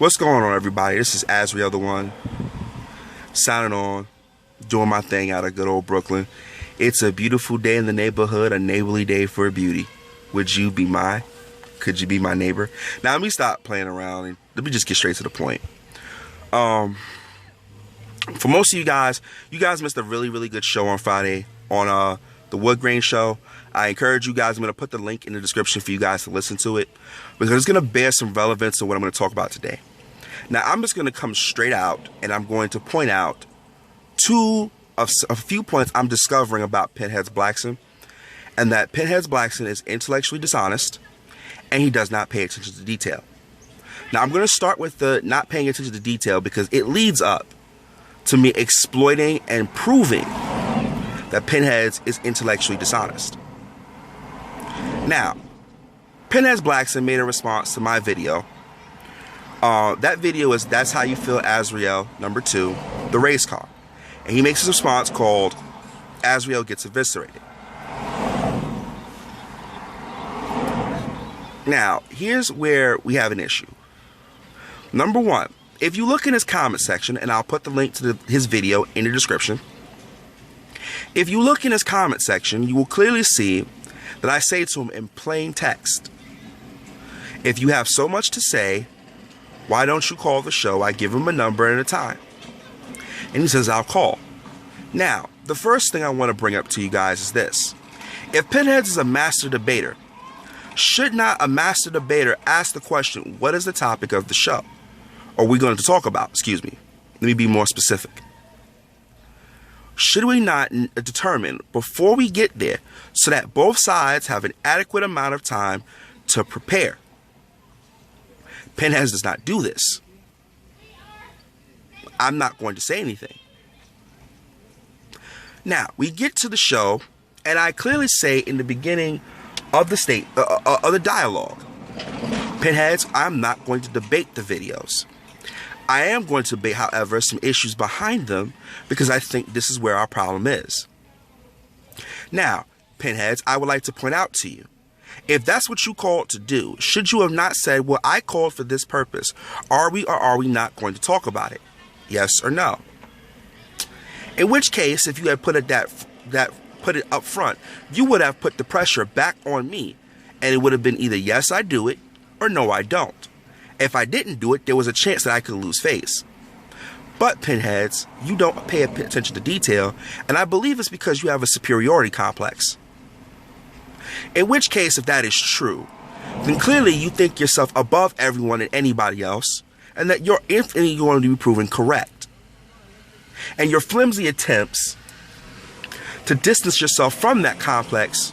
What's going on, everybody? This is Azriel, the one, signing on, doing my thing out of good old Brooklyn. It's a beautiful day in the neighborhood, a neighborly day for a beauty. Could you be my neighbor? Now, let me stop playing around and let me just get straight to the point. For most of you guys missed a really good show on Friday on the Wood Grain show. I encourage you guys, I'm going to put the link in the description for you guys to listen to it, because it's going to bear some relevance to what I'm going to talk about today. Now, I'm just going to come straight out and I'm going to point out a few points I'm discovering about PinHeadz Blackson, and that PinHeadz Blackson is intellectually dishonest and he does not pay attention to detail. Now, I'm going to start with the not paying attention to detail because it leads up to me exploiting and proving that PinHeadz is intellectually dishonest. Now, PinHeadz Blackson made a response to my video. That video is That's How You Feel Azriel, number 2, the race car. And he makes his response called Azriel Gets Eviscerated. Now, here's where we have an issue. Number 1, if you look in his comment section, and I'll put the link to his video in the description. If you look in his comment section, you will clearly see that I say to him in plain text, if you have so much to say, why don't you call the show? I give him a number and a time. And he says, I'll call. Now, the first thing I want to bring up to you guys is this. If PinHeadz is a master debater, should not a master debater ask the question, what is the topic of the show? Are we going to talk about? Excuse me. Let me be more specific. Should we not determine before we get there so that both sides have an adequate amount of time to prepare? PinHeadz does not do this. I'm not going to say anything. Now, we get to the show, and I clearly say in the beginning of the dialogue, PinHeadz, I'm not going to debate the videos. I am going to debate, however, some issues behind them, because I think this is where our problem is. Now, PinHeadz, I would like to point out to you, if that's what you called to do, should you have not said, well, I called for this purpose? Are we or are we not going to talk about it? Yes or no? In which case, if you had put it up front, you would have put the pressure back on me, and it would have been either yes, I do it, or no, I don't. If I didn't do it, there was a chance that I could lose face. But PinHeadz, you don't pay attention to detail, and I believe it's because you have a superiority complex. In which case, if that is true, then clearly you think yourself above everyone and anybody else, and that you're infinitely going to be proven correct. And your flimsy attempts to distance yourself from that complex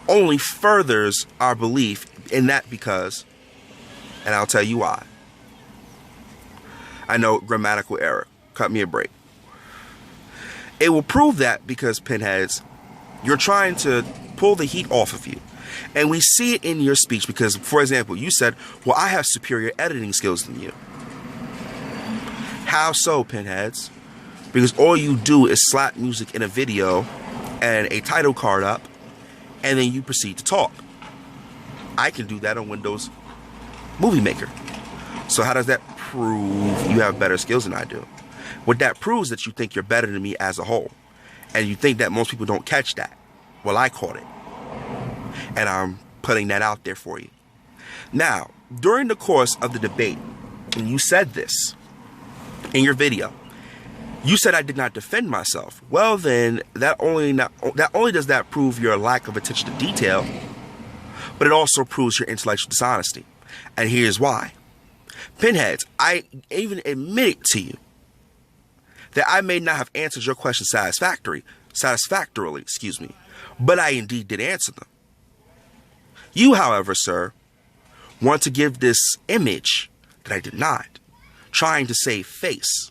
only furthers our belief in that, because, and I'll tell you why. I know, grammatical error. Cut me a break. It will prove that because, PinHeadz, you're trying to pull the heat off of you. And we see it in your speech because, for example, you said, well, I have superior editing skills than you. How so, PinHeadz? Because all you do is slap music in a video and a title card up, and then you proceed to talk. I can do that on Windows Movie Maker. So how does that prove you have better skills than I do? What that proves that you think you're better than me as a whole. And you think that most people don't catch that. Well, I caught it. And I'm putting that out there for you. Now, during the course of the debate, and you said this in your video, you said I did not defend myself. Well, then, not only does that prove your lack of attention to detail, but it also proves your intellectual dishonesty. And here's why. PinHeadz, I even admitted to you that I may not have answered your question satisfactorily, but I indeed did answer them. You, however, sir, want to give this image that I did not, trying to save face.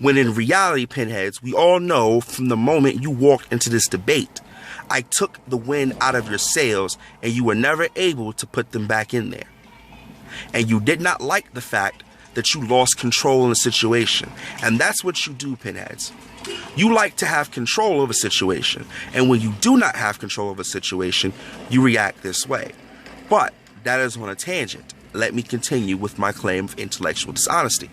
When in reality, PinHeadz, we all know from the moment you walked into this debate, I took the wind out of your sails and you were never able to put them back in there. And you did not like the fact that you lost control in the situation. And that's what you do, PinHeadz. You like to have control of a situation. And when you do not have control of a situation, you react this way. But that is on a tangent. let me continue with my claim of intellectual dishonesty.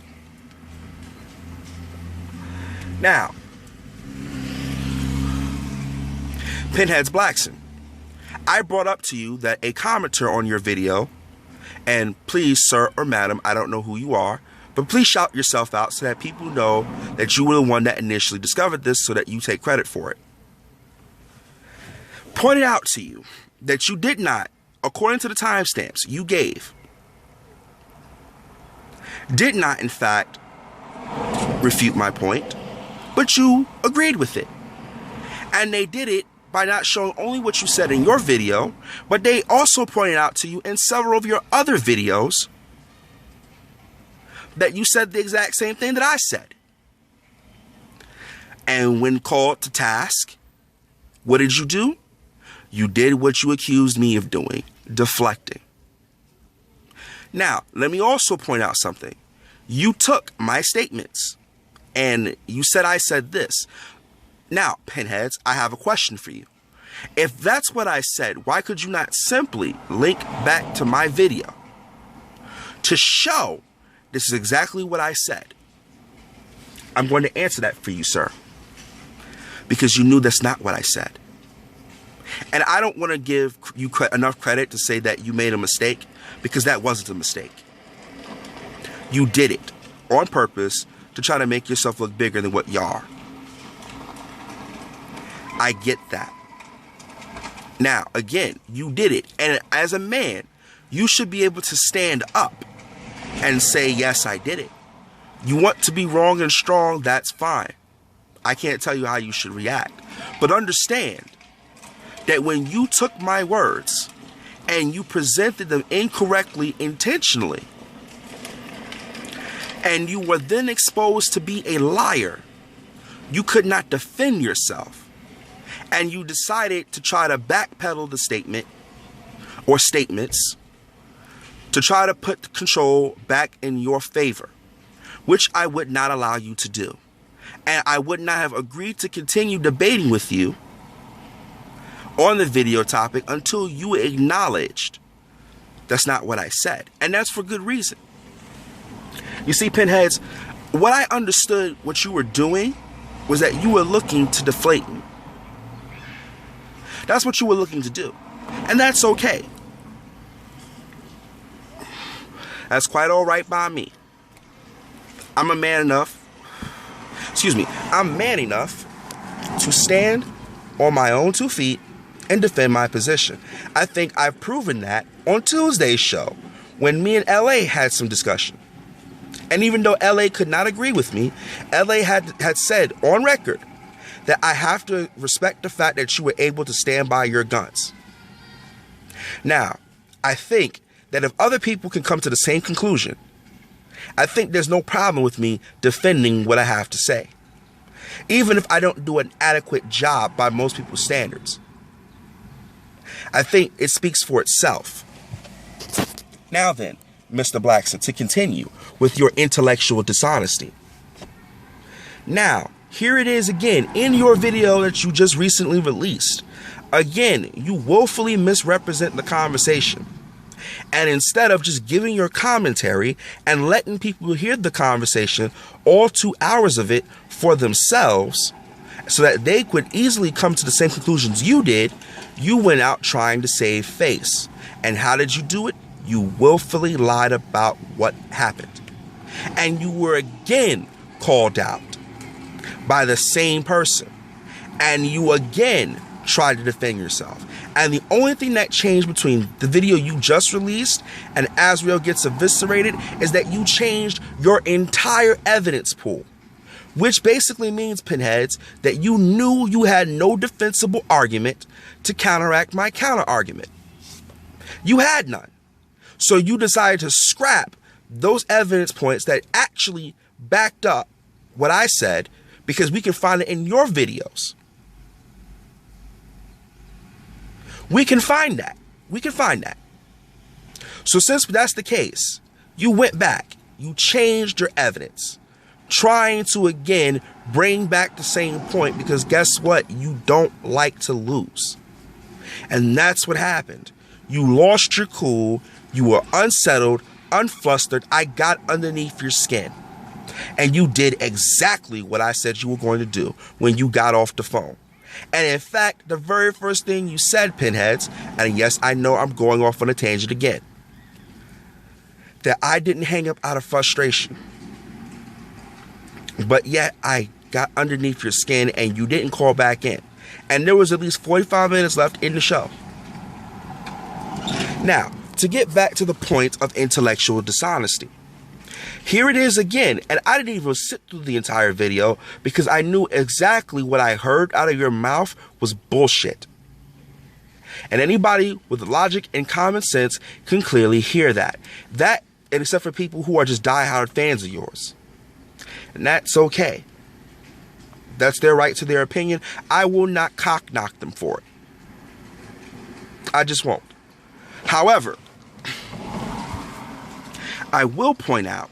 Now, PinHeadz Blackson, I brought up to you that a commenter on your video, and please, sir or madam, I don't know who you are, but please shout yourself out so that people know that you were the one that initially discovered this so that you take credit for it. Pointed out to you that you did not, according to the timestamps you gave, did not, in fact, refute my point, but you agreed with it. And they did it by not showing only what you said in your video, but they also pointed out to you in several of your other videos that you said the exact same thing that I said. And when called to task, what did you do? You did what you accused me of doing, deflecting. Now, let me also point out something. You took my statements and you said I said this. Now, Pinheads, I have a question for you. If that's what I said, why could you not simply link back to my video to show this is exactly what I said? I'm going to answer that for you, sir, because you knew that's not what I said. And I don't want to give you enough credit to say that you made a mistake, because that wasn't a mistake. You did it on purpose to try to make yourself look bigger than what you are. I get that. Now, again, you did it. And as a man, you should be able to stand up and say, yes, I did it. You want to be wrong and strong, that's fine. I can't tell you how you should react. But understand that when you took my words and you presented them incorrectly intentionally, and you were then exposed to be a liar, you could not defend yourself. And you decided to try to backpedal the statement or statements to try to put control back in your favor, which I would not allow you to do. And I would not have agreed to continue debating with you on the video topic until you acknowledged that's not what I said. And that's for good reason. You see, Pinheads, what I understood what you were doing was that you were looking to deflate me. That's what you were looking to do. And that's okay. That's quite all right by me. I'm man enough to stand on my own 2 feet and defend my position. I think I've proven that on Tuesday's show when me and LA had some discussion. And even though LA could not agree with me, LA had said on record that I have to respect the fact that you were able to stand by your guns. Now, I think that if other people can come to the same conclusion, I think there's no problem with me defending what I have to say, even if I don't do an adequate job by most people's standards. I think it speaks for itself. Now then, Mr. Blackson, to continue with your intellectual dishonesty. Now, here it is again in your video that you just recently released. Again, you woefully misrepresent the conversation. And instead of just giving your commentary and letting people hear the conversation, all 2 hours of it for themselves, so that they could easily come to the same conclusions you did, you went out trying to save face. And how did you do it? You willfully lied about what happened. And you were again called out by the same person. And you again tried to defend yourself. And the only thing that changed between the video you just released and Azriel Gets Eviscerated is that you changed your entire evidence pool. Which basically means, Pinheads, that you knew you had no defensible argument to counteract my counter-argument. You had none. So you decided to scrap those evidence points that actually backed up what I said, because we can find it in your videos. We can find that. We can find that. So since that's the case, you went back, you changed your evidence, trying to again bring back the same point, because guess what? You don't like to lose. And that's what happened. You lost your cool, You were unsettled, unflustered. I got underneath your skin. And you did exactly what I said you were going to do when you got off the phone. And in fact, the very first thing you said, Pinheads, and yes, I know I'm going off on a tangent again, that I didn't hang up out of frustration. But yet I got underneath your skin and you didn't call back in. And there was at least 45 minutes left in the show. Now, to get back to the point of intellectual dishonesty. Here it is again, and I didn't even sit through the entire video because I knew exactly what I heard out of your mouth was bullshit. And anybody with logic and common sense can clearly hear that. That, and except for people who are just diehard fans of yours. And that's okay. That's their right to their opinion. I will not cock knock them for it. I just won't. However, I will point out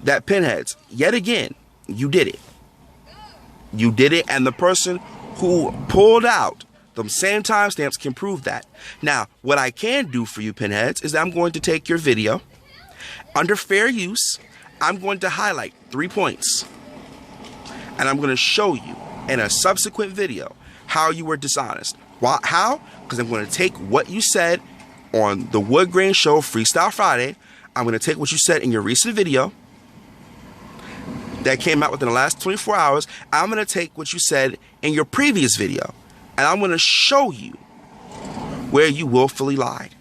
that Pinheads, yet again, you did it. You did it, and the person who pulled out them same timestamps can prove that. Now, what I can do for you, Pinheads, is I'm going to take your video. Under fair use, I'm going to highlight 3 points. And I'm going to show you in a subsequent video how you were dishonest. Why? How? Because I'm going to take what you said on the Wood Grain Show Freestyle Friday. I'm going to take what you said in your recent video that came out within the last 24 hours. I'm going to take what you said in your previous video, and I'm going to show you where you willfully lied.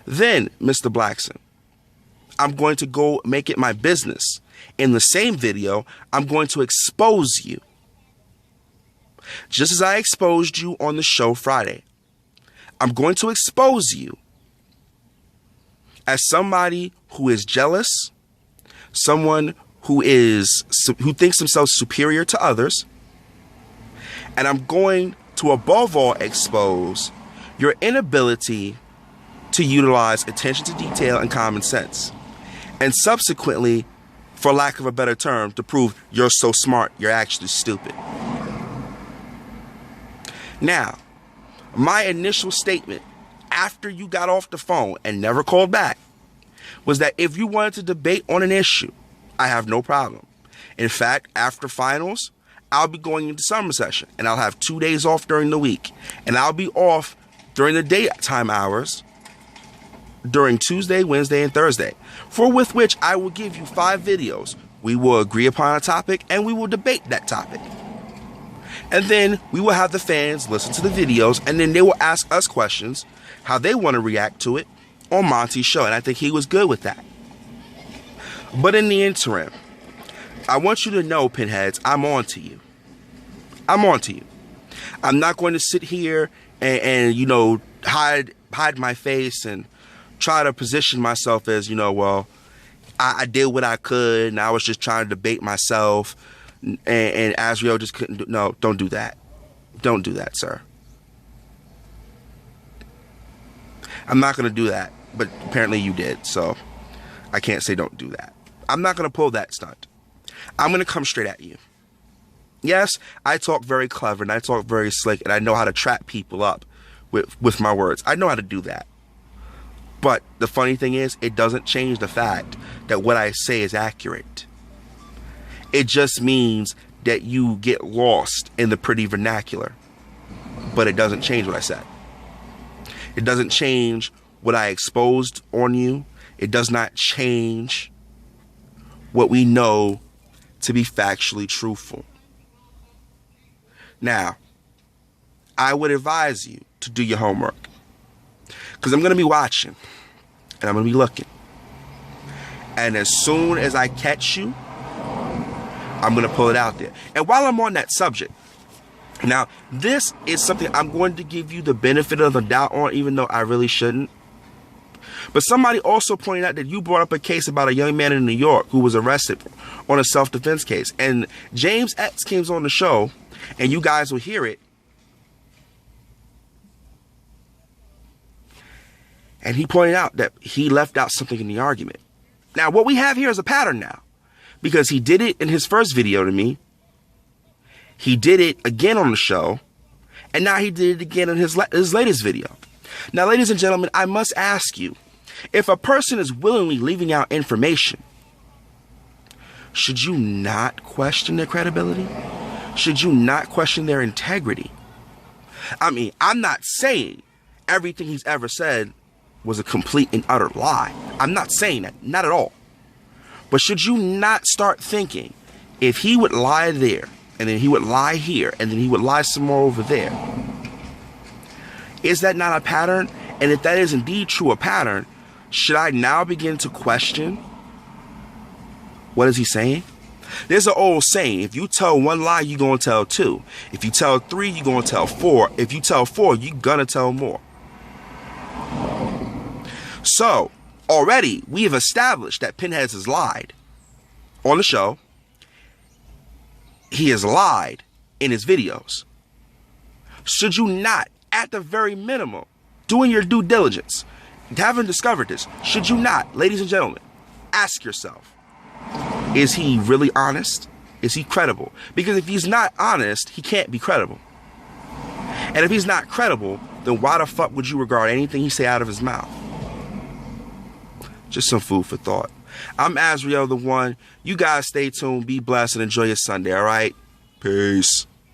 Then, Mr. Blackson, I'm going to go make it my business. In the same video, I'm going to expose you. Just as I exposed you on the show Friday. I'm going to expose you as somebody who is jealous, someone who thinks themselves superior to others, and I'm going to above all expose your inability to utilize attention to detail and common sense, and subsequently, for lack of a better term, to prove you're so smart, you're actually stupid. Now, my initial statement after you got off the phone and never called back was that if you wanted to debate on an issue, I have no problem. In fact, after finals, I'll be going into summer session and I'll have 2 days off during the week, and I'll be off during the daytime hours during Tuesday, Wednesday, and Thursday, for with which I will give you 5 videos. We will agree upon a topic and we will debate that topic. And then we will have the fans listen to the videos, and then they will ask us questions, how they want to react to it on Monty's show. And I think he was good with that. But in the interim, I want you to know, Pinheads, I'm on to you. I'm on to you. I'm not going to sit here and you know, hide my face and try to position myself as, you know, well, I did what I could and I was just trying to debate myself. And Azriel just couldn't do. No, don't do that. Don't do that, sir. I'm not going to do that, but apparently you did, so I can't say don't do that. I'm not going to pull that stunt. I'm going to come straight at you. Yes, I talk very clever and I talk very slick and I know how to trap people up with my words. I know how to do that. But the funny thing is, it doesn't change the fact that what I say is accurate. It just means that you get lost in the pretty vernacular. But it doesn't change what I said. It doesn't change what I exposed on you. It does not change what we know to be factually truthful. Now, I would advise you to do your homework, because I'm going to be watching and I'm going to be looking. And as soon as I catch you, I'm going to pull it out there. And while I'm on that subject, now, this is something I'm going to give you the benefit of the doubt on, even though I really shouldn't. But somebody also pointed out that you brought up a case about a young man in New York who was arrested on a self-defense case. And James X came on the show, and you guys will hear it. And he pointed out that he left out something in the argument. Now, what we have here is a pattern now, because he did it in his first video to me. He did it again on the show, and now he did it again in his latest video. Now, ladies and gentlemen, I must ask you, if a person is willingly leaving out information, should you not question their credibility? Should you not question their integrity? I mean, I'm not saying everything he's ever said was a complete and utter lie. I'm not saying that, not at all. But should you not start thinking, if he would lie there, and then he would lie here, and then he would lie some more over there, is that not a pattern? And if that is indeed true a pattern, should I now begin to question, what is he saying? There's an old saying, if you tell one lie, you're going to tell two. If you tell three, you're going to tell four. If you tell four, you're going to tell more. So, already, we have established that PinHeadz has lied on the show. He has lied in his videos. Should you not, at the very minimum, doing your due diligence, having discovered this, should you not, ladies and gentlemen, ask yourself, is he really honest? Is he credible? Because if he's not honest, he can't be credible. And if he's not credible, then why the fuck would you regard anything he say out of his mouth? Just some food for thought. I'm Azriel, the one. You guys stay tuned, be blessed, and enjoy your Sunday, all right? Peace.